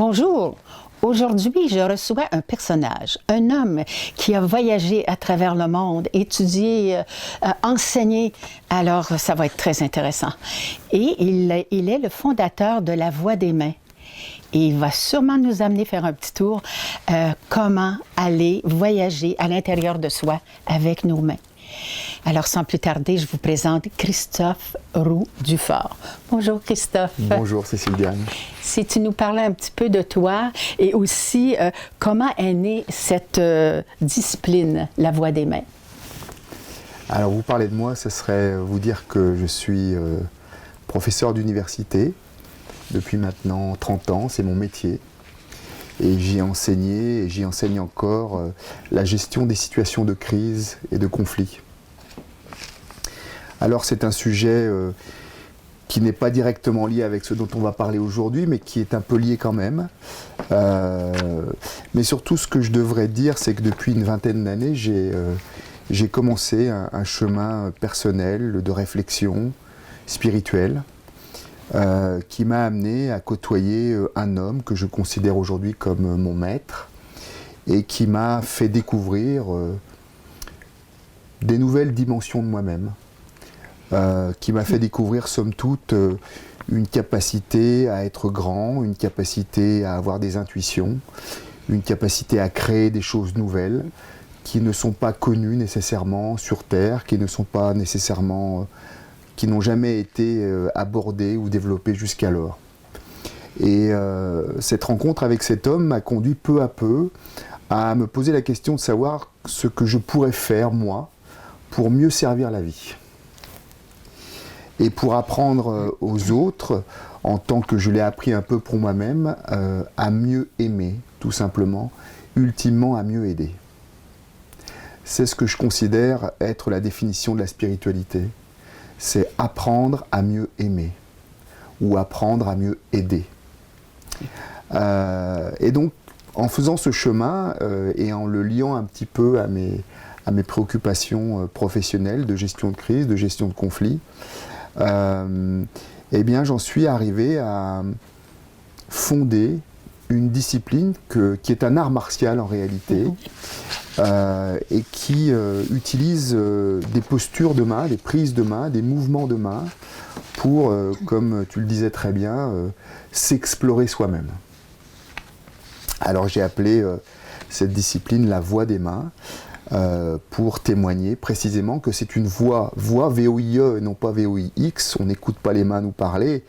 Bonjour. Aujourd'hui, je reçois un personnage, un homme qui a voyagé à travers le monde, étudié, enseigné. Alors, ça va être très intéressant. Et il est le fondateur de La Voix des Mains. Et il va sûrement nous amener faire un petit tour comment aller voyager à l'intérieur de soi avec nos mains. Alors, sans plus tarder, je vous présente Christophe Roux-Dufort. Bonjour, Christophe. Bonjour, Cécile Diane. Si tu nous parlais un petit peu de toi et aussi comment est née cette discipline, la voix des mains. Alors, vous parlez de moi, ce serait vous dire que je suis professeur d'université depuis maintenant 30 ans, c'est mon métier. Et j'y ai enseigné et j'y enseigne encore la gestion des situations de crise et de conflit. Alors c'est un sujet qui n'est pas directement lié avec ce dont on va parler aujourd'hui, mais qui est un peu lié quand même. Mais surtout ce que je devrais dire, c'est que depuis une vingtaine d'années, j'ai commencé un chemin personnel de réflexion spirituelle, qui m'a amené à côtoyer un homme que je considère aujourd'hui comme mon maître et qui m'a fait découvrir des nouvelles dimensions de moi-même, qui m'a fait découvrir somme toute une capacité à être grand, une capacité à avoir des intuitions, une capacité à créer des choses nouvelles qui ne sont pas connues nécessairement sur Terre, qui ne sont pas nécessairement... qui n'ont jamais été abordés ou développés jusqu'alors. Et cette rencontre avec cet homme m'a conduit peu à peu à me poser la question de savoir ce que je pourrais faire, moi, pour mieux servir la vie. Et pour apprendre aux autres, en tant que je l'ai appris un peu pour moi-même, à mieux aimer, tout simplement, ultimement à mieux aider. C'est ce que je considère être la définition de la spiritualité. C'est apprendre à mieux aimer ou apprendre à mieux aider. Et donc, en faisant ce chemin et en le liant un petit peu à mes préoccupations professionnelles de gestion de crise, de gestion de conflit, eh bien, j'en suis arrivé à fonder une discipline qui est un art martial en réalité, et qui utilise des postures de main, des prises de main, des mouvements de main pour, comme tu le disais très bien, s'explorer soi-même. Alors j'ai appelé cette discipline la voix des mains pour témoigner précisément que c'est une voix V-O-I-E et non pas V-O-I-X. On n'écoute pas les mains nous parler,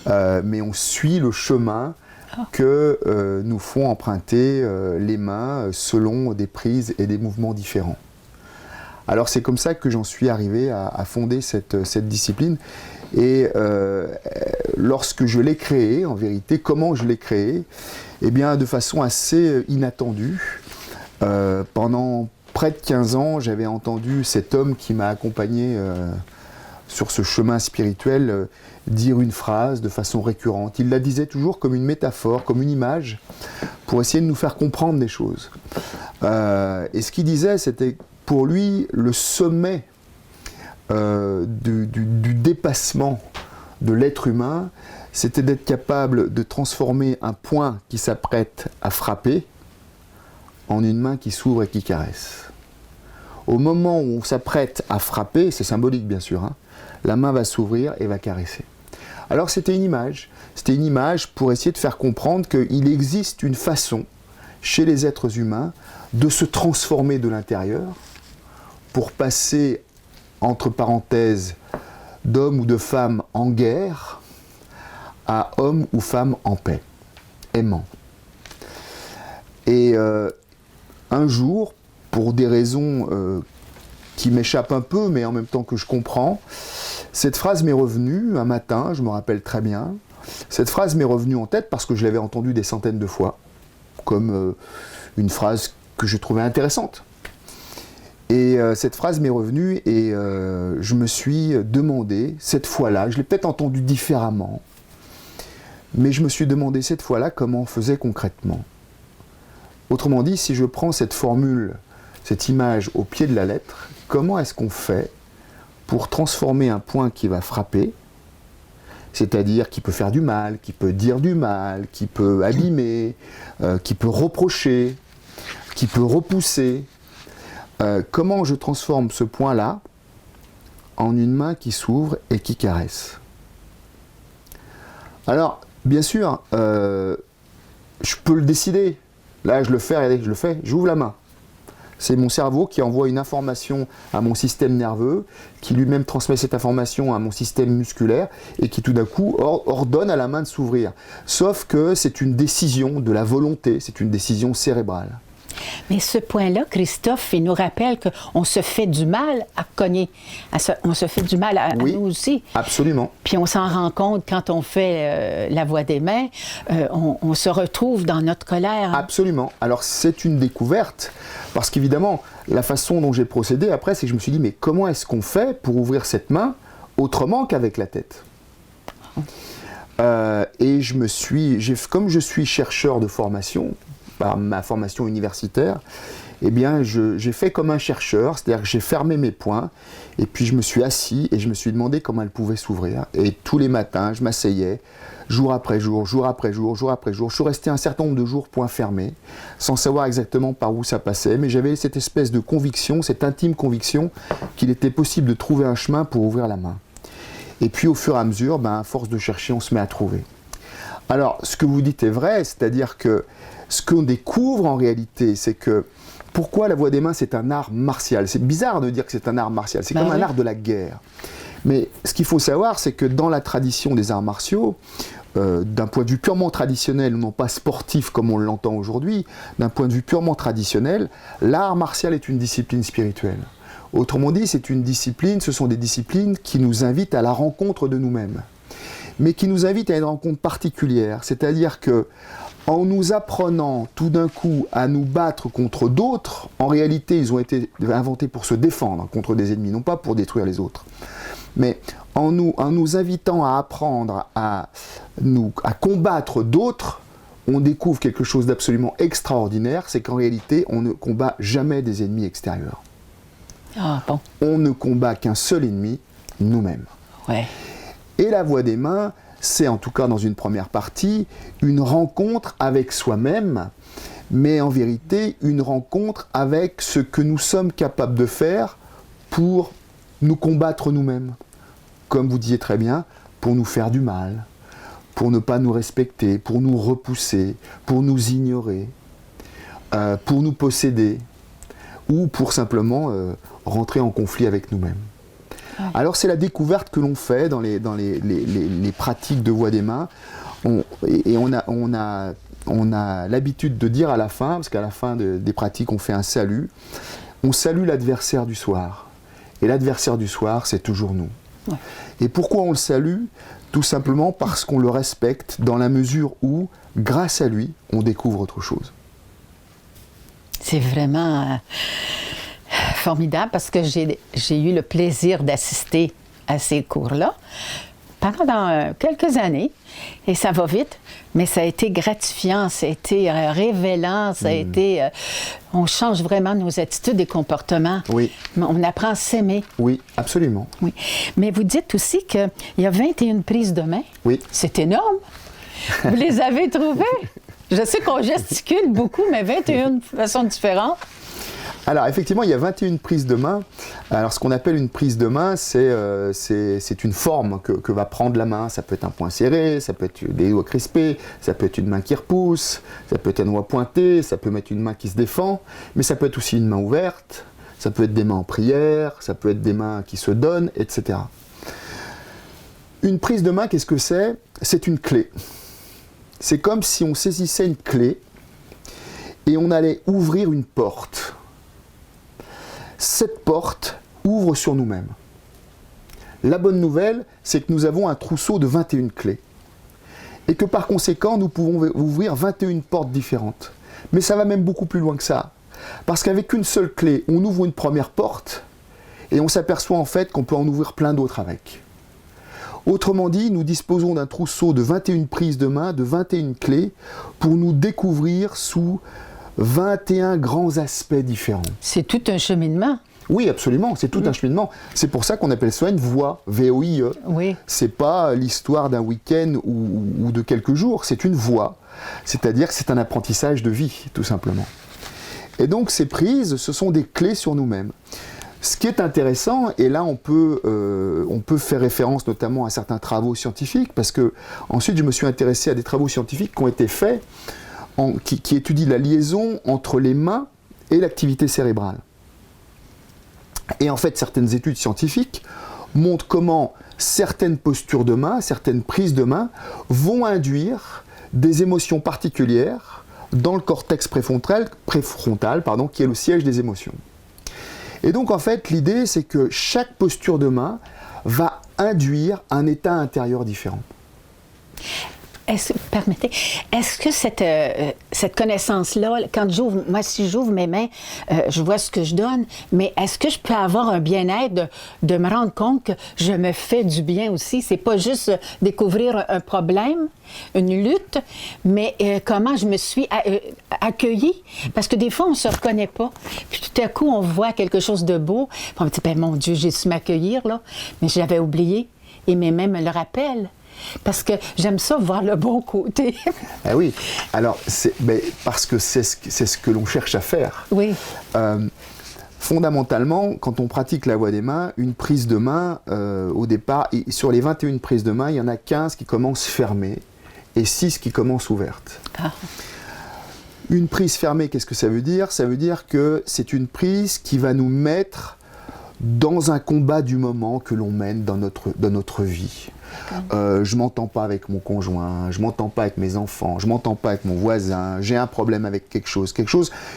mais on suit le chemin que nous font emprunter les mains selon des prises et des mouvements différents. Alors c'est comme ça que j'en suis arrivé à fonder cette discipline. Et lorsque je l'ai créée, en vérité, comment je l'ai créée? Eh bien de façon assez inattendue. Pendant près de 15 ans, j'avais entendu cet homme qui m'a accompagné sur ce chemin spirituel dire une phrase de façon récurrente. Il la disait toujours comme une métaphore, comme une image, pour essayer de nous faire comprendre des choses. Et ce qu'il disait, c'était pour lui le sommet du dépassement de l'être humain, c'était d'être capable de transformer un poing qui s'apprête à frapper en une main qui s'ouvre et qui caresse. Au moment où on s'apprête à frapper, c'est symbolique bien sûr, hein, la main va s'ouvrir et va caresser. Alors c'était une image pour essayer de faire comprendre qu'il existe une façon, chez les êtres humains, de se transformer de l'intérieur pour passer, entre parenthèses, d'homme ou de femme en guerre à homme ou femme en paix, aimant. Et un jour, pour des raisons qui m'échappent un peu, mais en même temps que je comprends, cette phrase m'est revenue un matin, je me rappelle très bien. Cette phrase m'est revenue en tête parce que je l'avais entendue des centaines de fois, comme une phrase que je trouvais intéressante. Et cette phrase m'est revenue et je me suis demandé, cette fois-là, je l'ai peut-être entendue différemment, mais je me suis demandé cette fois-là comment on faisait concrètement. Autrement dit, si je prends cette formule, cette image au pied de la lettre, comment est-ce qu'on fait pour transformer un point qui va frapper, c'est-à-dire qui peut faire du mal, qui peut dire du mal, qui peut abîmer, qui peut reprocher, qui peut repousser. Comment je transforme ce point-là en une main qui s'ouvre et qui caresse? Alors, bien sûr, je peux le décider. Là, je le fais, regardez, je le fais, j'ouvre la main. C'est mon cerveau qui envoie une information à mon système nerveux, qui lui-même transmet cette information à mon système musculaire et qui tout d'un coup ordonne à la main de s'ouvrir. Sauf que c'est une décision de la volonté, c'est une décision cérébrale. Mais ce point-là, Christophe, il nous rappelle qu'on se fait du mal à cogner. On se fait du mal à Oui, nous aussi. Absolument. Puis on s'en rend compte quand on fait la voix des mains, on se retrouve dans notre colère. Hein? Absolument. Alors c'est une découverte, parce qu'évidemment, la façon dont j'ai procédé après, c'est que je me suis dit, mais comment est-ce qu'on fait pour ouvrir cette main autrement qu'avec la tête? Et comme je suis chercheur de formation, par ma formation universitaire, eh bien, j'ai fait comme un chercheur, c'est-à-dire que j'ai fermé mes poings, et puis je me suis assis et je me suis demandé comment elle pouvait s'ouvrir. Et tous les matins, je m'asseyais, jour après jour, jour après jour, jour après jour. Je suis resté un certain nombre de jours poings fermés, sans savoir exactement par où ça passait, mais j'avais cette espèce de conviction, cette intime conviction qu'il était possible de trouver un chemin pour ouvrir la main. Et puis au fur et à mesure, à force de chercher, on se met à trouver. Alors, ce que vous dites est vrai, c'est-à-dire que ce qu'on découvre en réalité, c'est que pourquoi la voix des mains, c'est un art martial? C'est bizarre de dire que c'est un art martial, c'est comme un art de la guerre. Mais ce qu'il faut savoir, c'est que dans la tradition des arts martiaux, d'un point de vue purement traditionnel, non pas sportif comme on l'entend aujourd'hui, d'un point de vue purement traditionnel, l'art martial est une discipline spirituelle. Autrement dit, c'est une discipline, ce sont des disciplines qui nous invitent à la rencontre de nous-mêmes, mais qui nous invitent à une rencontre particulière, c'est-à-dire que en nous apprenant tout d'un coup à nous battre contre d'autres, en réalité ils ont été inventés pour se défendre contre des ennemis, non pas pour détruire les autres. Mais en nous invitant à apprendre à combattre d'autres, on découvre quelque chose d'absolument extraordinaire, c'est qu'en réalité on ne combat jamais des ennemis extérieurs. Ah bon. On ne combat qu'un seul ennemi, nous-mêmes. Ouais. Et la voix des mains, c'est en tout cas dans une première partie, une rencontre avec soi-même, mais en vérité une rencontre avec ce que nous sommes capables de faire pour nous combattre nous-mêmes. Comme vous disiez très bien, pour nous faire du mal, pour ne pas nous respecter, pour nous repousser, pour nous ignorer, pour nous posséder, ou pour simplement rentrer en conflit avec nous-mêmes. Alors c'est la découverte que l'on fait dans les pratiques de voix des mains. On a l'habitude de dire à la fin, parce qu'à la fin des pratiques on fait un salut, on salue l'adversaire du soir. Et l'adversaire du soir, c'est toujours nous. Ouais. Et pourquoi on le salue? Tout simplement parce qu'on le respecte dans la mesure où, grâce à lui, on découvre autre chose. C'est vraiment formidable parce que j'ai eu le plaisir d'assister à ces cours-là pendant quelques années, et ça va vite, mais ça a été gratifiant, ça a été révélant, ça a été... on change vraiment nos attitudes et comportements. Oui. On apprend à s'aimer. Oui, absolument. Oui. Mais vous dites aussi qu'il y a 21 prises de main. Oui. C'est énorme. Vous les avez trouvées? Je sais qu'on gesticule beaucoup, mais 21 façons différentes. Alors effectivement, il y a 21 prises de main. Alors ce qu'on appelle une prise de main, c'est une forme que va prendre la main. Ça peut être un poing serré, ça peut être des doigts crispés, ça peut être une main qui repousse, ça peut être un doigt pointé, ça peut être une main qui se défend, mais ça peut être aussi une main ouverte, ça peut être des mains en prière, ça peut être des mains qui se donnent, etc. Une prise de main, qu'est-ce que c'est? C'est une clé. C'est comme si on saisissait une clé et on allait ouvrir une porte. Cette porte ouvre sur nous-mêmes. La bonne nouvelle, c'est que nous avons un trousseau de 21 clés. Et que par conséquent, nous pouvons ouvrir 21 portes différentes. Mais ça va même beaucoup plus loin que ça. Parce qu'avec une seule clé, on ouvre une première porte et on s'aperçoit en fait qu'on peut en ouvrir plein d'autres avec. Autrement dit, nous disposons d'un trousseau de 21 prises de main, de 21 clés, pour nous découvrir sous 21 grands aspects différents. C'est tout un cheminement. Oui, absolument, c'est tout un cheminement. C'est pour ça qu'on appelle ça une voie, V-O-I-E. Oui. C'est pas l'histoire d'un week-end ou de quelques jours, c'est une voie. C'est-à-dire que c'est un apprentissage de vie, tout simplement. Et donc ces prises, ce sont des clés sur nous-mêmes. Ce qui est intéressant, et là on peut faire référence notamment à certains travaux scientifiques, parce que ensuite je me suis intéressé à des travaux scientifiques qui ont été faits, qui étudient la liaison entre les mains et l'activité cérébrale. Et en fait, certaines études scientifiques montrent comment certaines postures de main, certaines prises de main, vont induire des émotions particulières dans le cortex préfrontal, qui est le siège des émotions. Et donc en fait, l'idée c'est que chaque posture de main va induire un état intérieur différent. Permettez, est-ce que cette connaissance-là, si j'ouvre mes mains, je vois ce que je donne, mais est-ce que je peux avoir un bien-être de me rendre compte que je me fais du bien aussi? C'est pas juste découvrir un problème, une lutte, mais comment je me suis accueillie? Parce que des fois, on ne se reconnaît pas. Puis tout à coup, on voit quelque chose de beau. Puis on me dit, ben, mon Dieu, j'ai su m'accueillir, là. Mais je l'avais oublié. Et mes mains me le rappellent. Parce que j'aime ça, voir le bon côté. Ah oui, alors, parce que c'est ce que l'on cherche à faire. Oui. Fondamentalement, quand on pratique la voie des mains, une prise de main, au départ, et sur les 21 prises de main, il y en a 15 qui commencent fermées et 6 qui commencent ouvertes. Ah. Une prise fermée, qu'est-ce que ça veut dire? Ça veut dire que c'est une prise qui va nous mettre dans un combat du moment que l'on mène dans notre vie. Je m'entends pas avec mon conjoint, je m'entends pas avec mes enfants, je m'entends pas avec mon voisin, j'ai un problème avec quelque chose,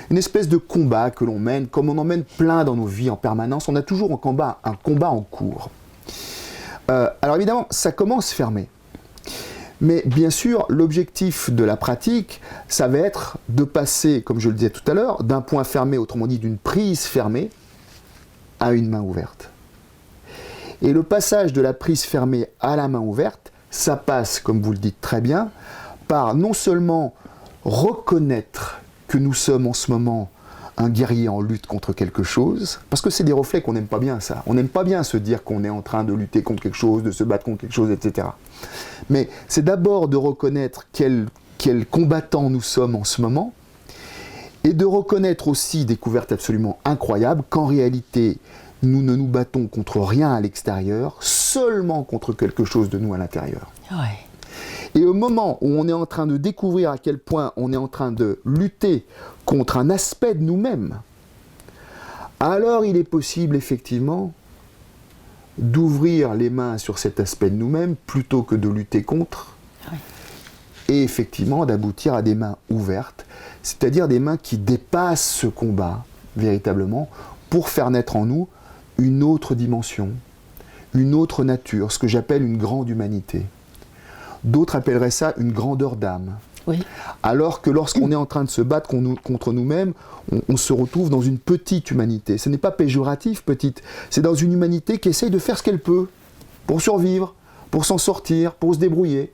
une espèce de combat que l'on mène, comme on en mène plein dans nos vies en permanence, on a toujours un combat en cours. Alors évidemment, ça commence fermé. Mais bien sûr, l'objectif de la pratique, ça va être de passer, comme je le disais tout à l'heure, d'un point fermé, autrement dit d'une prise fermée, à une main ouverte. Et le passage de la prise fermée à la main ouverte, ça passe, comme vous le dites très bien, par non seulement reconnaître que nous sommes en ce moment un guerrier en lutte contre quelque chose, parce que c'est des reflets qu'on n'aime pas bien ça. On n'aime pas bien se dire qu'on est en train de lutter contre quelque chose, de se battre contre quelque chose, etc. Mais c'est d'abord de reconnaître quel combattant nous sommes en ce moment, et de reconnaître aussi, découverte absolument incroyable, qu'en réalité, nous ne nous battons contre rien à l'extérieur, seulement contre quelque chose de nous à l'intérieur. Ouais. Et au moment où on est en train de découvrir à quel point on est en train de lutter contre un aspect de nous-mêmes, alors il est possible effectivement d'ouvrir les mains sur cet aspect de nous-mêmes plutôt que de lutter contre. Ouais. Et effectivement d'aboutir à des mains ouvertes, c'est-à-dire des mains qui dépassent ce combat véritablement pour faire naître en nous une autre dimension, une autre nature, ce que j'appelle une grande humanité. D'autres appelleraient ça une grandeur d'âme. Oui. Alors que lorsqu'on est en train de se battre contre nous-mêmes, on se retrouve dans une petite humanité. Ce n'est pas péjoratif, petite, c'est dans une humanité qui essaye de faire ce qu'elle peut pour survivre, pour s'en sortir, pour se débrouiller.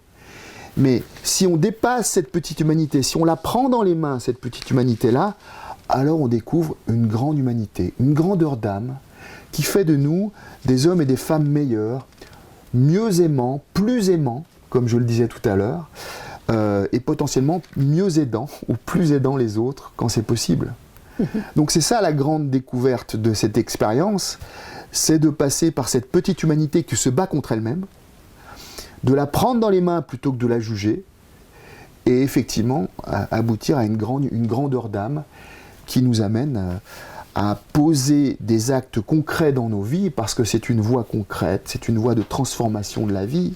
Mais si on dépasse cette petite humanité, si on la prend dans les mains, cette petite humanité-là, alors on découvre une grande humanité, une grandeur d'âme qui fait de nous des hommes et des femmes meilleurs, mieux aimants, plus aimants, comme je le disais tout à l'heure, et potentiellement mieux aidants ou plus aidants les autres quand c'est possible. Donc c'est ça la grande découverte de cette expérience, c'est de passer par cette petite humanité qui se bat contre elle-même, de la prendre dans les mains plutôt que de la juger, et effectivement aboutir à une grandeur d'âme qui nous amène à poser des actes concrets dans nos vies, parce que c'est une voie concrète, c'est une voie de transformation de la vie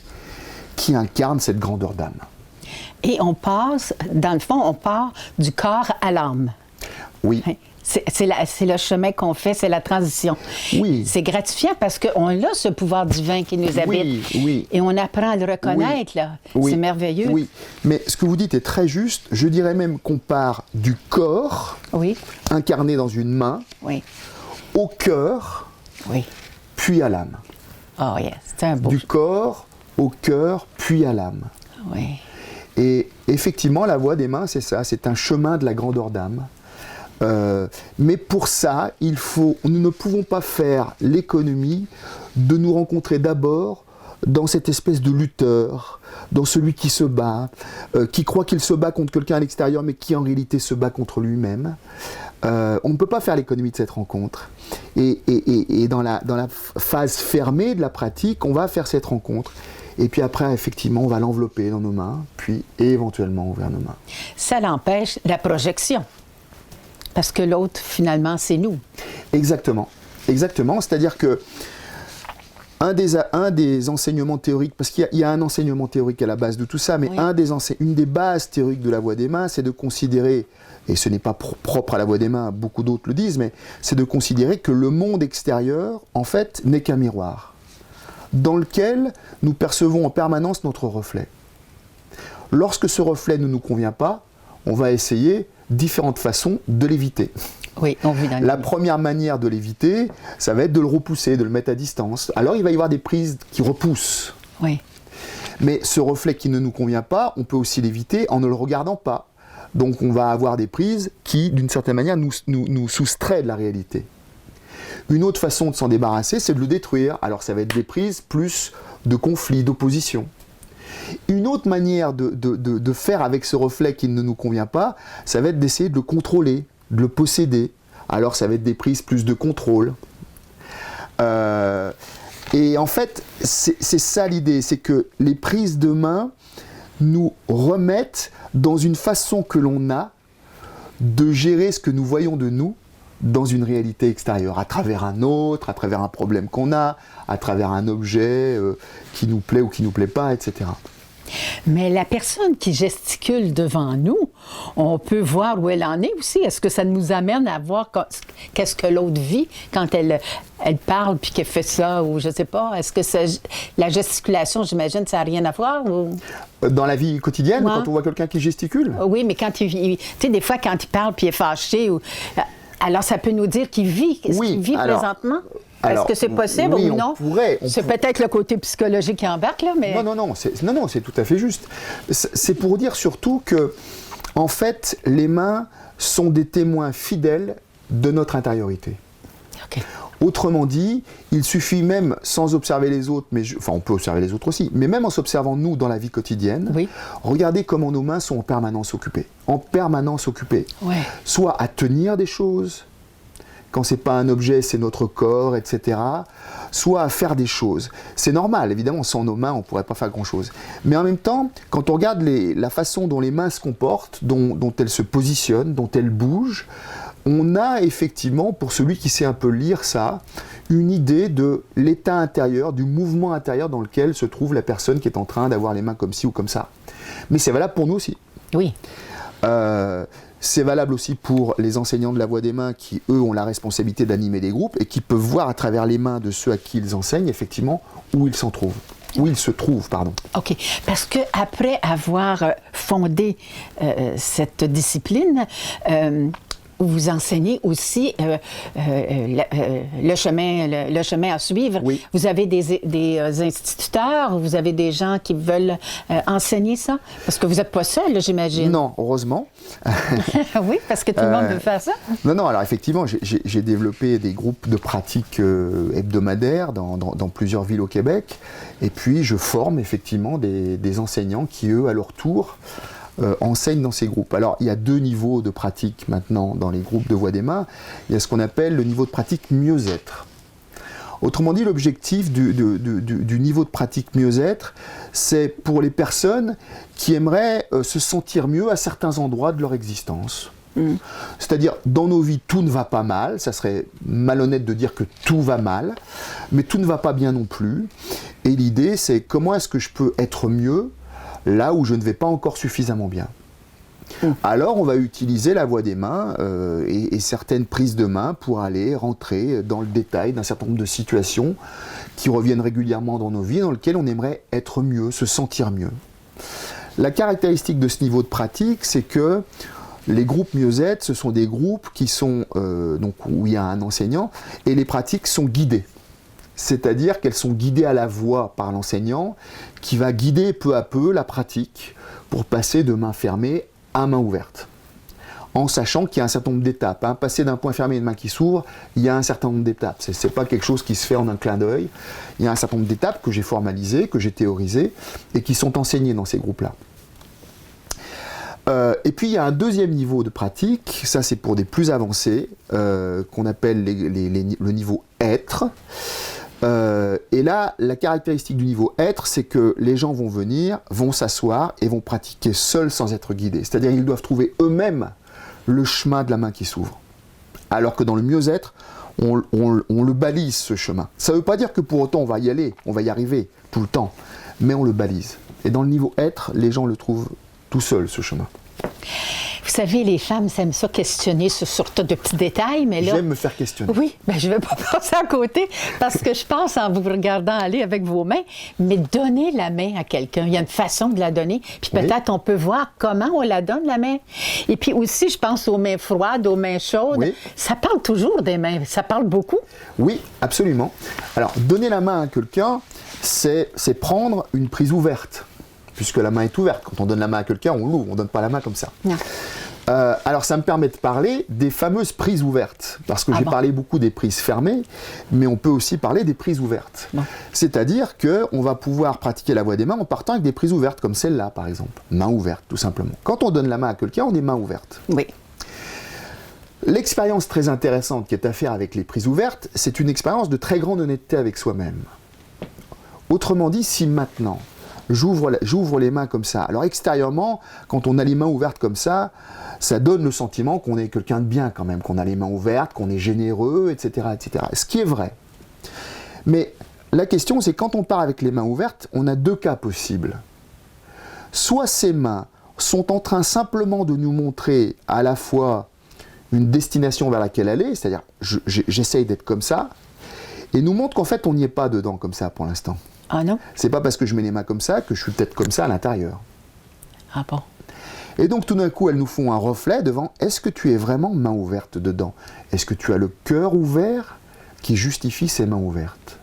qui incarne cette grandeur d'âme. Et on passe, dans le fond, on part du corps à l'âme. Oui. C'est le chemin qu'on fait, c'est la transition. Oui. C'est gratifiant parce qu'on a ce pouvoir divin qui nous habite. Oui, oui. Et on apprend à le reconnaître, oui. là. Oui. C'est merveilleux. Oui, mais ce que vous dites est très juste. Je dirais même qu'on part du corps, oui. incarné dans une main, oui. au cœur, oui. puis à l'âme. Oh yes, c'est un beau... Du corps au cœur, puis à l'âme. Oui. Et effectivement, la voie des mains, c'est ça, c'est un chemin de la grandeur d'âme. Mais pour ça, nous ne pouvons pas faire l'économie de nous rencontrer d'abord dans cette espèce de lutteur, dans celui qui se bat, qui croit qu'il se bat contre quelqu'un à l'extérieur, mais qui en réalité se bat contre lui-même. On ne peut pas faire l'économie de cette rencontre. Et dans la phase fermée de la pratique, on va faire cette rencontre. Et puis après, effectivement, on va l'envelopper dans nos mains, puis éventuellement ouvrir nos mains. Ça l'empêche la projection. Parce que l'autre, finalement, c'est nous. Exactement. Exactement. C'est-à-dire que un des enseignements théoriques, parce qu'il y a un enseignement théorique à la base de tout ça, mais une des bases théoriques de la voie des mains, c'est de considérer, et ce n'est pas propre à la voie des mains, beaucoup d'autres le disent, mais c'est de considérer que le monde extérieur, en fait, n'est qu'un miroir, dans lequel nous percevons en permanence notre reflet. Lorsque ce reflet ne nous convient pas, on va essayer différentes façons de l'éviter. Oui, la première manière de l'éviter, ça va être de le repousser, de le mettre à distance. Alors il va y avoir des prises qui repoussent. Oui. Mais ce reflet qui ne nous convient pas, on peut aussi l'éviter en ne le regardant pas. Donc on va avoir des prises qui, d'une certaine manière, nous soustraient de la réalité. Une autre façon de s'en débarrasser, c'est de le détruire. Alors ça va être des prises plus de conflits, d'opposition. Une autre manière de faire avec ce reflet qui ne nous convient pas, ça va être d'essayer de le contrôler, de le posséder. Alors ça va être des prises plus de contrôle. Et en fait, c'est ça l'idée, c'est que les prises de main nous remettent dans une façon que l'on a de gérer ce que nous voyons de nous dans une réalité extérieure, à travers un autre, à travers un problème qu'on a, à travers un objet qui nous plaît ou qui ne nous plaît pas, etc. Mais la personne qui gesticule devant nous, on peut voir où elle en est aussi. Est-ce que ça nous amène à voir qu'est-ce que l'autre vit quand elle parle puis qu'elle fait ça, ou je ne sais pas. Est-ce que la gesticulation, j'imagine, ça n'a rien à voir? Ou... Dans la vie quotidienne, quand on voit quelqu'un qui gesticule? Oui, mais quand tu sais, des fois, quand il parle puis il est fâché, alors ça peut nous dire qu'il vit. Est-ce qu'il vit présentement? Est-ce que c'est possible ou non? C'est peut-être le côté psychologique qui embarque, là, mais... Non, c'est tout à fait juste. C'est pour dire surtout que, en fait, les mains sont des témoins fidèles de notre intériorité. Okay. Autrement dit, il suffit même, sans observer les autres, enfin on peut observer les autres aussi, mais même en s'observant nous dans la vie quotidienne, regardez comment nos mains sont en permanence occupées. Ouais. Soit à tenir des choses, quand c'est pas un objet, c'est notre corps, etc. Soit à faire des choses. C'est normal, évidemment, sans nos mains, on ne pourrait pas faire grand-chose. Mais en même temps, quand on regarde la façon dont les mains se comportent, dont elles se positionnent, dont elles bougent, on a effectivement, pour celui qui sait un peu lire ça, une idée de l'état intérieur, du mouvement intérieur dans lequel se trouve la personne qui est en train d'avoir les mains comme ci ou comme ça. Mais c'est valable pour nous aussi. Oui. C'est valable aussi pour les enseignants de la voie des mains qui, eux, ont la responsabilité d'animer des groupes et qui peuvent voir à travers les mains de ceux à qui ils enseignent, effectivement, où ils se trouvent, pardon. OK. Parce qu'après avoir fondé cette discipline, vous enseignez aussi le chemin à suivre. Oui. Vous avez des instituteurs, vous avez des gens qui veulent enseigner ça? Parce que vous n'êtes pas seul, j'imagine. Non, heureusement. Oui, parce que tout le monde veut faire ça. Non, alors effectivement, j'ai développé des groupes de pratique hebdomadaires dans plusieurs villes au Québec. Et puis, je forme effectivement des enseignants qui, eux, à leur tour, enseignent dans ces groupes. Alors, il y a 2 niveaux de pratique maintenant dans les groupes de voix des mains. Il y a ce qu'on appelle le niveau de pratique mieux-être. Autrement dit, l'objectif du niveau de pratique mieux-être, c'est pour les personnes qui aimeraient se sentir mieux à certains endroits de leur existence. C'est-à-dire, dans nos vies, tout ne va pas mal, ça serait malhonnête de dire que tout va mal, mais tout ne va pas bien non plus. Et l'idée, c'est comment est-ce que je peux être mieux là où je ne vais pas encore suffisamment bien. Alors on va utiliser la voie des mains et certaines prises de main pour aller rentrer dans le détail d'un certain nombre de situations qui reviennent régulièrement dans nos vies, dans lesquelles on aimerait être mieux, se sentir mieux. La caractéristique de ce niveau de pratique, c'est que les groupes mieux-être, ce sont des groupes qui sont, donc où il y a un enseignant, et les pratiques sont guidées. C'est-à-dire qu'elles sont guidées à la voix par l'enseignant, qui va guider peu à peu la pratique pour passer de main fermée à main ouverte. en sachant qu'il y a un certain nombre d'étapes. Hein. Passer d'un point fermé à une main qui s'ouvre, il y a un certain nombre d'étapes. Ce n'est pas quelque chose qui se fait en un clin d'œil. Il y a un certain nombre d'étapes que j'ai formalisées, que j'ai théorisées, et qui sont enseignées dans ces groupes-là. Et puis il y a un deuxième niveau de pratique, ça c'est pour des plus avancés, qu'on appelle le niveau être. Et là, la caractéristique du niveau être, c'est que les gens vont venir, vont s'asseoir et vont pratiquer seuls sans être guidés. C'est-à-dire qu'ils doivent trouver eux-mêmes le chemin de la main qui s'ouvre. Alors que dans le mieux-être, on le balise ce chemin. Ça ne veut pas dire que pour autant on va y aller, on va y arriver tout le temps, mais on le balise. Et dans le niveau être, les gens le trouvent tout seuls ce chemin. Vous savez, les femmes aiment ça questionner sur sortes de petits détails, mais là... J'aime me faire questionner. Oui, ben je ne vais pas passer à côté parce que je pense en vous regardant aller avec vos mains, mais donner la main à quelqu'un, il y a une façon de la donner, puis peut-être on peut voir comment on la donne, la main. Et puis aussi, je pense aux mains froides, aux mains chaudes. Oui. Ça parle toujours des mains, ça parle beaucoup. Oui, absolument. Alors, donner la main à quelqu'un, c'est prendre une prise ouverte. Puisque la main est ouverte. Quand on donne la main à quelqu'un, on l'ouvre, on ne donne pas la main comme ça. Alors ça me permet de parler des fameuses prises ouvertes, parce que j'ai parlé beaucoup des prises fermées, mais on peut aussi parler des prises ouvertes. C'est-à-dire qu'on va pouvoir pratiquer la voie des mains en partant avec des prises ouvertes, comme celle-là par exemple. Main ouverte, tout simplement. Quand on donne la main à quelqu'un, on est main ouverte. Oui. L'expérience très intéressante qui est à faire avec les prises ouvertes, c'est une expérience de très grande honnêteté avec soi-même. Autrement dit, si maintenant, j'ouvre les mains comme ça. Alors extérieurement, quand on a les mains ouvertes comme ça donne le sentiment qu'on est quelqu'un de bien quand même, qu'on a les mains ouvertes, qu'on est généreux, etc., etc. Ce qui est vrai. Mais la question, c'est quand on part avec les mains ouvertes, on a deux cas possibles. Soit ces mains sont en train simplement de nous montrer à la fois une destination vers laquelle aller, c'est-à-dire j'essaye d'être comme ça, et nous montrent qu'en fait on n'y est pas dedans comme ça pour l'instant. Ah non? C'est pas parce que je mets les mains comme ça que je suis peut-être comme ça à l'intérieur. Ah bon? Et donc tout d'un coup, elles nous font un reflet devant, est-ce que tu es vraiment main ouverte dedans? Est-ce que tu as le cœur ouvert qui justifie ces mains ouvertes?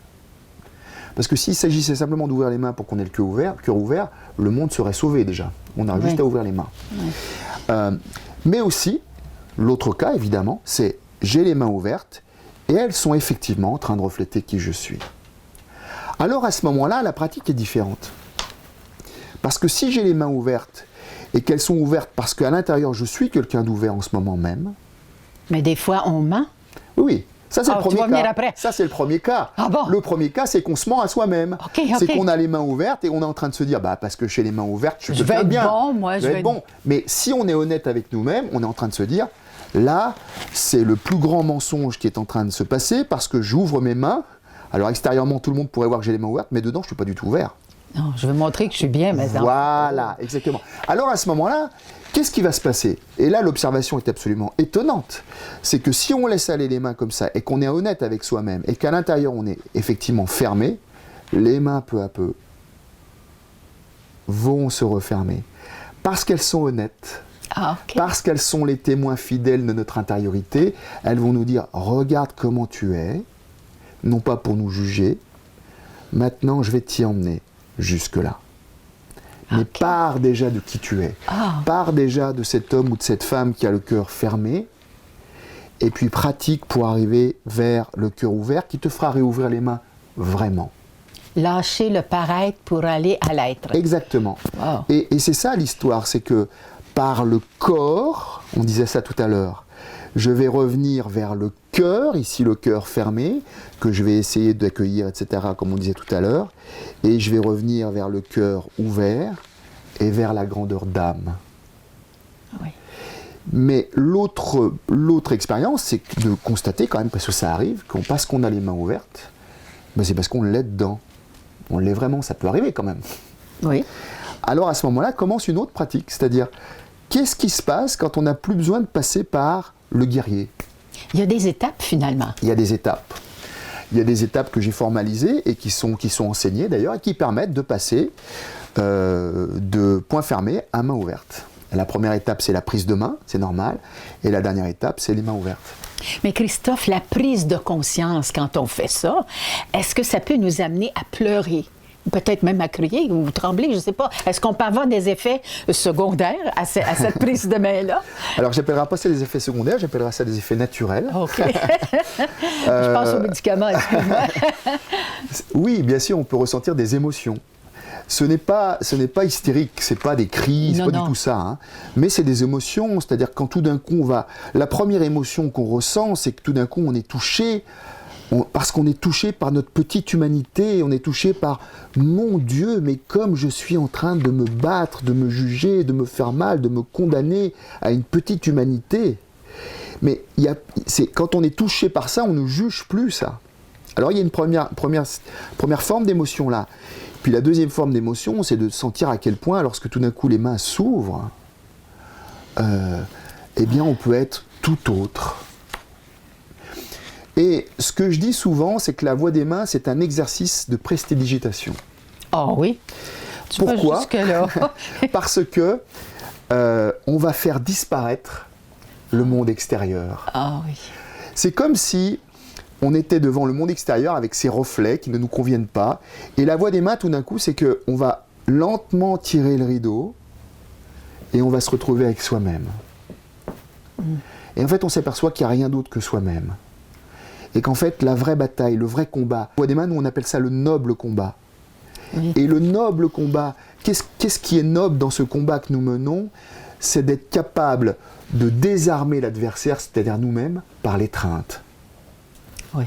Parce que s'il s'agissait simplement d'ouvrir les mains pour qu'on ait le cœur ouvert, le monde serait sauvé déjà. On a juste à ouvrir les mains. Mais aussi, l'autre cas évidemment, c'est j'ai les mains ouvertes et elles sont effectivement en train de refléter qui je suis. Alors à ce moment-là, la pratique est différente. Parce que si j'ai les mains ouvertes, et qu'elles sont ouvertes parce qu'à l'intérieur je suis quelqu'un d'ouvert en ce moment même... Mais des fois on ment. Oui, ça c'est le premier cas. Après. Ça c'est le premier cas. Ah bon? Le premier cas, c'est qu'on se ment à soi-même. C'est qu'on a les mains ouvertes et on est en train de se dire, parce que j'ai les mains ouvertes, je vais être bien. Je vais être bon. Mais si on est honnête avec nous-mêmes, on est en train de se dire, là, c'est le plus grand mensonge qui est en train de se passer parce que j'ouvre mes mains. Alors extérieurement, tout le monde pourrait voir que j'ai les mains ouvertes, mais dedans, je ne suis pas du tout ouvert. Non, je veux montrer que je suis bien, mais voilà, exactement. Alors à ce moment-là, qu'est-ce qui va se passer? Et là, l'observation est absolument étonnante. C'est que si on laisse aller les mains comme ça, et qu'on est honnête avec soi-même, et qu'à l'intérieur, on est effectivement fermé, les mains, peu à peu, vont se refermer. Parce qu'elles sont honnêtes. Parce qu'elles sont les témoins fidèles de notre intériorité, elles vont nous dire, regarde comment tu es, non pas pour nous juger, maintenant je vais t'y emmener jusque-là. Mais pars déjà de qui tu es, pars déjà de cet homme ou de cette femme qui a le cœur fermé, et puis pratique pour arriver vers le cœur ouvert qui te fera réouvrir les mains vraiment. Lâcher le paraître pour aller à l'être. Exactement. Wow. Et c'est ça l'histoire, c'est que par le corps, on disait ça tout à l'heure, je vais revenir vers le cœur, ici le cœur fermé, que je vais essayer d'accueillir, etc., comme on disait tout à l'heure, et je vais revenir vers le cœur ouvert et vers la grandeur d'âme. Oui. Mais l'autre expérience, c'est de constater quand même, parce que ça arrive, parce qu'on a les mains ouvertes, c'est parce qu'on l'est dedans. On l'est vraiment, ça peut arriver quand même. Oui. Alors à ce moment-là, commence une autre pratique, c'est-à-dire, qu'est-ce qui se passe quand on n'a plus besoin de passer par le guerrier? Il y a des étapes finalement. Il y a des étapes. Il y a des étapes que j'ai formalisées et qui sont enseignées d'ailleurs et qui permettent de passer de point fermé à main ouverte. La première étape, c'est la prise de main, c'est normal. Et la dernière étape, c'est les mains ouvertes. Mais Christophe, la prise de conscience quand on fait ça, est-ce que ça peut nous amener à pleurer peut-être même à crier ou trembler, je ne sais pas. Est-ce qu'on peut avoir des effets secondaires à cette prise de main-là? Alors, j'appellerai pas ça des effets secondaires, j'appellerai ça des effets naturels. OK. Je pense aux médicaments, excuse-moi. Oui, bien sûr, on peut ressentir des émotions. Ce n'est pas hystérique, ce n'est pas des cris, c'est pas du tout ça. Hein. Mais c'est des émotions, c'est-à-dire quand tout d'un coup on va... La première émotion qu'on ressent, c'est que tout d'un coup on est touché, parce qu'on est touché par notre petite humanité, on est touché par « Mon Dieu, mais comme je suis en train de me battre, de me juger, de me faire mal, de me condamner à une petite humanité ». Mais quand on est touché par ça, on ne juge plus ça. Alors il y a une première forme d'émotion là. Puis la deuxième forme d'émotion, c'est de sentir à quel point, lorsque tout d'un coup les mains s'ouvrent, eh bien on peut être tout autre. Et ce que je dis souvent, c'est que la voix des mains, c'est un exercice de prestidigitation. Ah oui? Pourquoi? Parce que on va faire disparaître le monde extérieur. Ah oui. C'est comme si on était devant le monde extérieur avec ses reflets qui ne nous conviennent pas. Et la voix des mains, tout d'un coup, c'est qu'on va lentement tirer le rideau et on va se retrouver avec soi-même. Et en fait, on s'aperçoit qu'il n'y a rien d'autre que soi-même. Et qu'en fait, la vraie bataille, le vrai combat, la voix des mains, nous, on appelle ça le noble combat. Oui. Et le noble combat, qu'est-ce qui est noble dans ce combat que nous menons? C'est d'être capable de désarmer l'adversaire, c'est-à-dire nous-mêmes, par l'étreinte. Oui.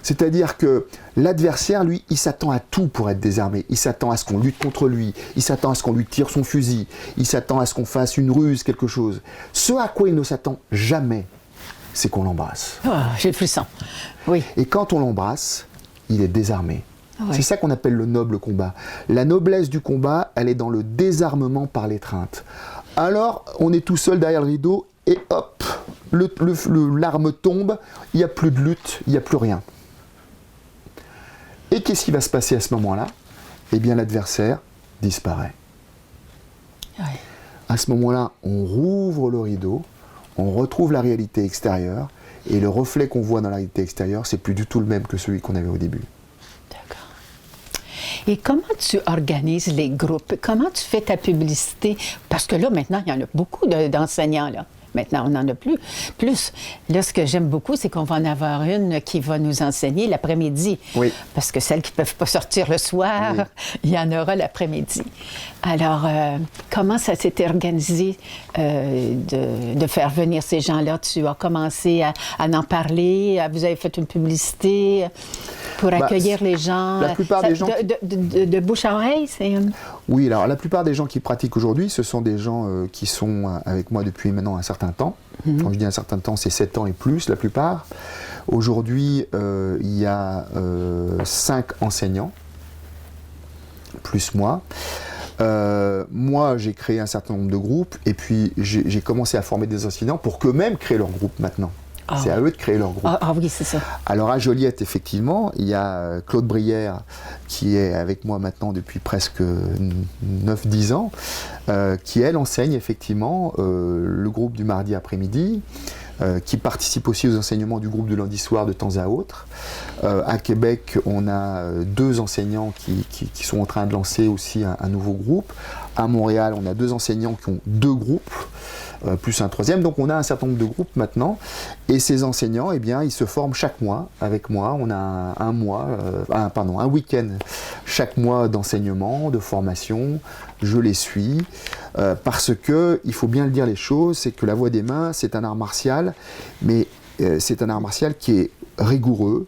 C'est-à-dire que l'adversaire, lui, il s'attend à tout pour être désarmé. Il s'attend à ce qu'on lutte contre lui, il s'attend à ce qu'on lui tire son fusil, il s'attend à ce qu'on fasse une ruse, quelque chose. Ce à quoi il ne s'attend jamais, c'est qu'on l'embrasse. Oh, j'ai le frisson. Oui. Et quand on l'embrasse, il est désarmé. Oui. C'est ça qu'on appelle le noble combat. La noblesse du combat, elle est dans le désarmement par l'étreinte. Alors, on est tout seul derrière le rideau et hop, l'arme tombe, il n'y a plus de lutte, il n'y a plus rien. Et qu'est-ce qui va se passer à ce moment-là? Eh bien, l'adversaire disparaît. Oui. À ce moment-là, on rouvre le rideau, on retrouve la réalité extérieure, et le reflet qu'on voit dans la réalité extérieure, c'est plus du tout le même que celui qu'on avait au début. D'accord. Et comment tu organises les groupes? Comment tu fais ta publicité? Parce que là, maintenant, il y en a beaucoup d'enseignants, là. Maintenant, on n'en a plus. Là, ce que j'aime beaucoup, c'est qu'on va en avoir une qui va nous enseigner l'après-midi. Oui. Parce que celles qui ne peuvent pas sortir le soir, oui, il y en aura l'après-midi. Alors, comment ça s'était organisé de faire venir ces gens-là? Tu as commencé à en parler, vous avez fait une publicité pour accueillir les gens. La plupart des gens... De bouche à oreille, c'est... Oui, alors la plupart des gens qui pratiquent aujourd'hui, ce sont des gens qui sont avec moi depuis maintenant un certain temps. Mm-hmm. Quand je dis un certain temps, c'est 7 ans et plus, la plupart. Aujourd'hui, il y a 5 enseignants, plus moi. Moi, j'ai créé un certain nombre de groupes, et puis j'ai commencé à former des enseignants pour qu'eux-mêmes créent leur groupe maintenant. Ah. C'est à eux de créer leur groupe. Ah oui, c'est ça. Alors à Joliette, effectivement, il y a Claude Brière qui est avec moi maintenant depuis presque 9-10 ans, qui elle enseigne effectivement le groupe du mardi après-midi, qui participe aussi aux enseignements du groupe de lundi soir de temps à autre. À Québec, on a 2 enseignants qui sont en train de lancer aussi un nouveau groupe. À Montréal, on a 2 enseignants qui ont 2 groupes. Plus un 3e, donc on a un certain nombre de groupes maintenant, et ces enseignants, eh bien, ils se forment chaque mois avec moi. On a un week-end chaque mois d'enseignement, de formation. Je les suis parce que il faut bien le dire les choses, c'est que la voix des mains, c'est un art martial, mais c'est un art martial qui est rigoureux,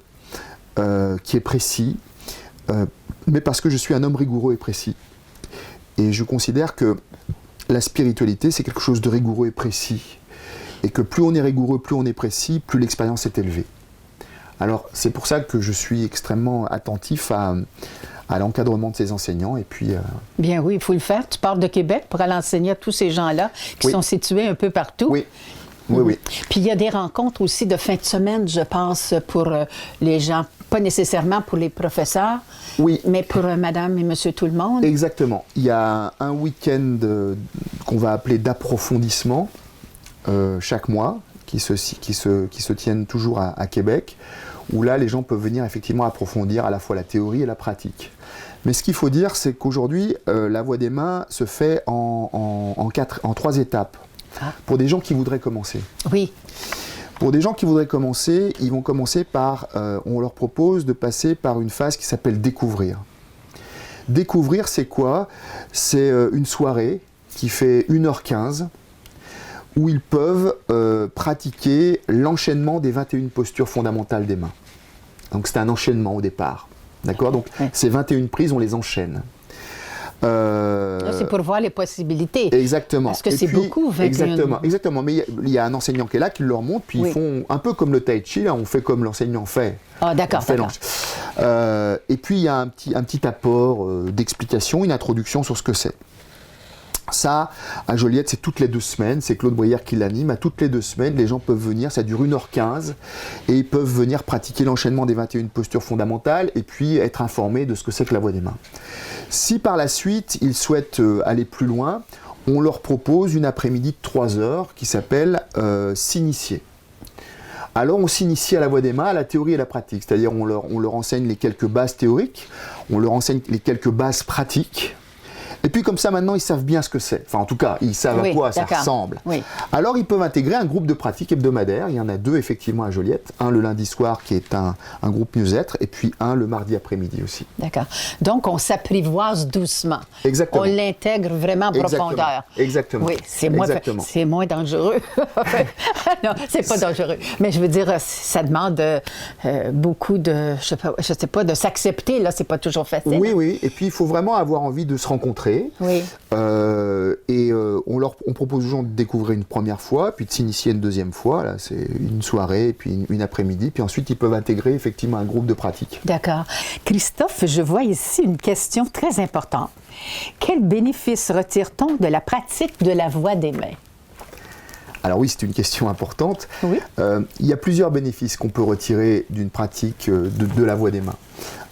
qui est précis, mais parce que je suis un homme rigoureux et précis, et je considère que la spiritualité, c'est quelque chose de rigoureux et précis. Et que plus on est rigoureux, plus on est précis, plus l'expérience est élevée. Alors, c'est pour ça que je suis extrêmement attentif à l'encadrement de ces enseignants. Et puis, Bien oui, il faut le faire. Tu parles de Québec pour aller enseigner à tous ces gens-là qui sont situés un peu partout. Oui. Oui, oui. Puis il y a des rencontres aussi de fin de semaine, je pense, pour les gens, pas nécessairement pour les professeurs, oui, mais pour madame et monsieur tout le monde. Exactement. Il y a un week-end qu'on va appeler d'approfondissement chaque mois, qui se tiennent toujours à Québec, où là, les gens peuvent venir effectivement approfondir à la fois la théorie et la pratique. Mais ce qu'il faut dire, c'est qu'aujourd'hui, la voie des mains se fait en 3 étapes. Ah. Pour des gens qui voudraient commencer. Oui. Pour des gens qui voudraient commencer, ils vont commencer par, on leur propose de passer par une phase qui s'appelle découvrir. Découvrir, c'est quoi? C'est une soirée qui fait 1h15 où ils peuvent pratiquer l'enchaînement des 21 postures fondamentales des mains. Donc c'est un enchaînement au départ. D'accord? Donc ces 21 prises, on les enchaîne. C'est pour voir les possibilités. Exactement. Parce que c'est beaucoup, 21. Exactement. Mais il y a un enseignant qui est là, qui leur montre, puis ils font un peu comme le tai chi, là, on fait comme l'enseignant fait. Ah, d'accord. Et puis il y a un petit apport d'explication, une introduction sur ce que c'est. Ça, à Joliette, c'est toutes les 2 semaines, c'est Claude Brière qui l'anime, à toutes les 2 semaines, les gens peuvent venir, ça dure 1h15, et ils peuvent venir pratiquer l'enchaînement des 21 postures fondamentales, et puis être informés de ce que c'est que la voie des mains. Si par la suite, ils souhaitent aller plus loin, on leur propose une après-midi de 3 heures qui s'appelle s'initier. Alors on s'initie à la voie des mains, à la théorie et à la pratique, c'est-à-dire on leur enseigne les quelques bases théoriques, on leur enseigne les quelques bases pratiques. Et puis comme ça, maintenant, ils savent bien ce que c'est. Enfin, en tout cas, ils savent à quoi ça ressemble. Oui. Alors, ils peuvent intégrer un groupe de pratique hebdomadaire. Il y en a 2, effectivement, à Joliette. Un le lundi soir, qui est un groupe mieux-être, et puis un le mardi après-midi aussi. D'accord. Donc, on s'apprivoise doucement. Exactement. On l'intègre vraiment en profondeur. Exactement. Oui, c'est moins dangereux. Non, c'est pas dangereux. Mais je veux dire, ça demande beaucoup de, je sais pas, de s'accepter. Là, c'est pas toujours facile. Oui. Et puis, il faut vraiment avoir envie de se rencontrer. Oui. On propose aux gens de découvrir une première fois, puis de s'initier une deuxième fois. Là, c'est une soirée, puis une après-midi. Puis ensuite, ils peuvent intégrer effectivement un groupe de pratique. D'accord. Christophe, je vois ici une question très importante. Quel bénéfice retire-t-on de la pratique de la voie des mains? Alors oui, c'est une question importante. Oui. Il y a plusieurs bénéfices qu'on peut retirer d'une pratique de la voie des mains.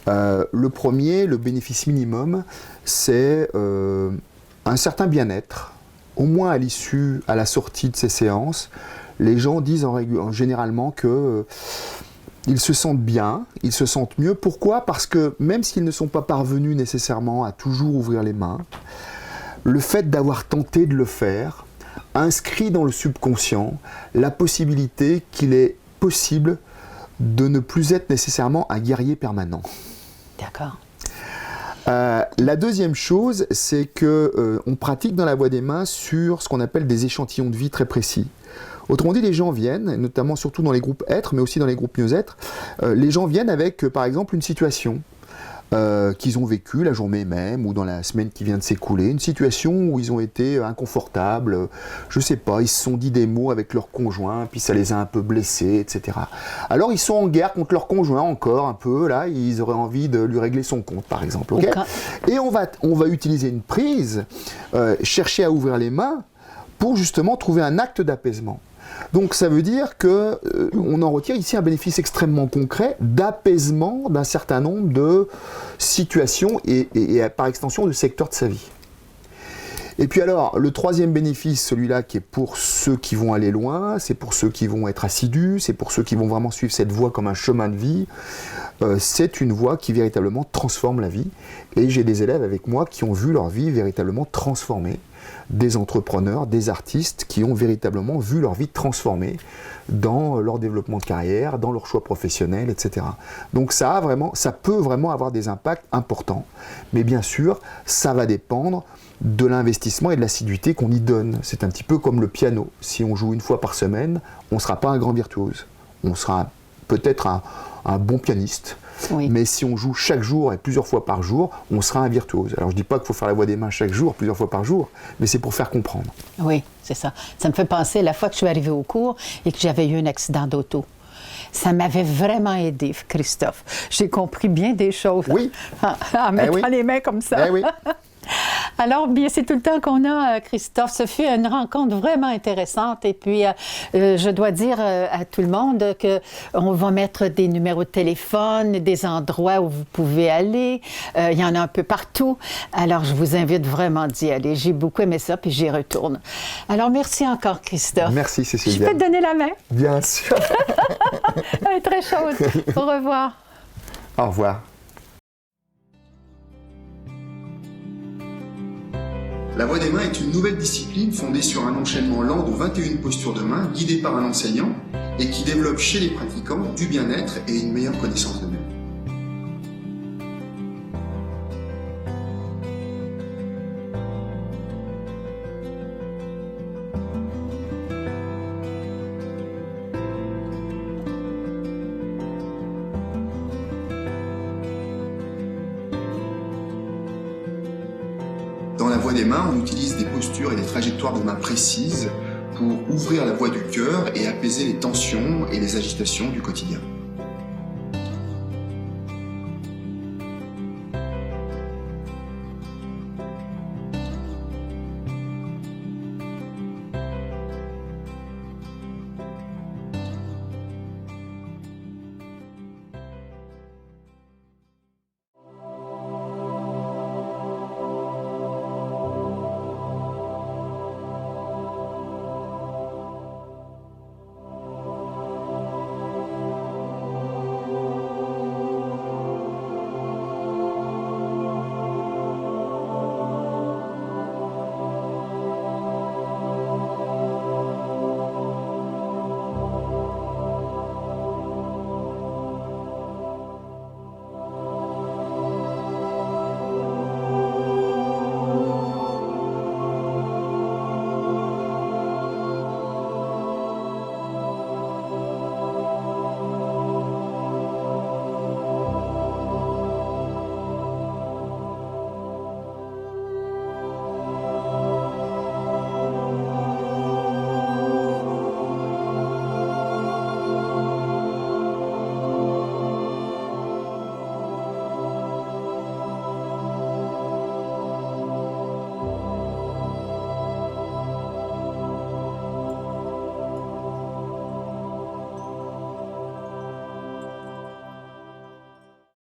Le premier, le bénéfice minimum, c'est un certain bien-être. Au moins à l'issue, à la sortie de ces séances, les gens disent généralement que ils se sentent bien, ils se sentent mieux. Pourquoi? Parce que même s'ils ne sont pas parvenus nécessairement à toujours ouvrir les mains, le fait d'avoir tenté de le faire inscrit dans le subconscient la possibilité qu'il est possible de ne plus être nécessairement un guerrier permanent. D'accord. La deuxième chose, c'est qu'on pratique dans la voie des mains sur ce qu'on appelle des échantillons de vie très précis. Autrement dit, les gens viennent, notamment surtout dans les groupes être, mais aussi dans les groupes mieux-être, les gens viennent avec, par exemple, une situation qu'ils ont vécue la journée même ou dans la semaine qui vient de s'écouler, une situation où ils ont été inconfortables, je sais pas, ils se sont dit des mots avec leur conjoint, puis ça les a un peu blessés, etc. Alors ils sont en guerre contre leur conjoint encore un peu, là, ils auraient envie de lui régler son compte, par exemple. Okay. Et on va utiliser une prise, chercher à ouvrir les mains pour justement trouver un acte d'apaisement. Donc ça veut dire qu'on en retire ici un bénéfice extrêmement concret d'apaisement d'un certain nombre de situations et par extension de secteurs de sa vie. Et puis alors, le troisième bénéfice, celui-là qui est pour ceux qui vont aller loin, c'est pour ceux qui vont être assidus, c'est pour ceux qui vont vraiment suivre cette voie comme un chemin de vie, c'est une voie qui véritablement transforme la vie. Et j'ai des élèves avec moi qui ont vu leur vie véritablement transformée. Des entrepreneurs, des artistes qui ont véritablement vu leur vie transformée dans leur développement de carrière, dans leur choix professionnel, etc. Donc ça peut vraiment avoir des impacts importants. Mais bien sûr, ça va dépendre de l'investissement et de l'assiduité qu'on y donne. C'est un petit peu comme le piano. Si on joue une fois par semaine, on ne sera pas un grand virtuose. On sera peut-être un bon pianiste. Oui. Mais si on joue chaque jour et plusieurs fois par jour, on sera un virtuose. Alors je ne dis pas qu'il faut faire la voie des mains chaque jour, plusieurs fois par jour, mais c'est pour faire comprendre. Oui, c'est ça. Ça me fait penser à la fois que je suis arrivée au cours et que j'avais eu un accident d'auto. Ça m'avait vraiment aidé, Christophe. J'ai compris bien des choses en mettant les mains comme ça. Oui. Alors, bien, c'est tout le temps qu'on a, Christophe. Ce fut une rencontre vraiment intéressante. Et puis, je dois dire à tout le monde qu'on va mettre des numéros de téléphone, des endroits où vous pouvez aller. Il y en a un peu partout. Alors, je vous invite vraiment d'y aller. J'ai beaucoup aimé ça, puis j'y retourne. Alors, merci encore, Christophe. Merci, Cécilia. Je peux te donner la main? Bien sûr. Elle est très chaude. Au revoir. Au revoir. La voix des mains est une nouvelle discipline fondée sur un enchaînement lent de 21 postures de main guidées par un enseignant et qui développe chez les pratiquants du bien-être et une meilleure connaissance d'eux-mêmes. Dans la voix des mains, on utilise des postures et des trajectoires de mains précises pour ouvrir la voie du cœur et apaiser les tensions et les agitations du quotidien.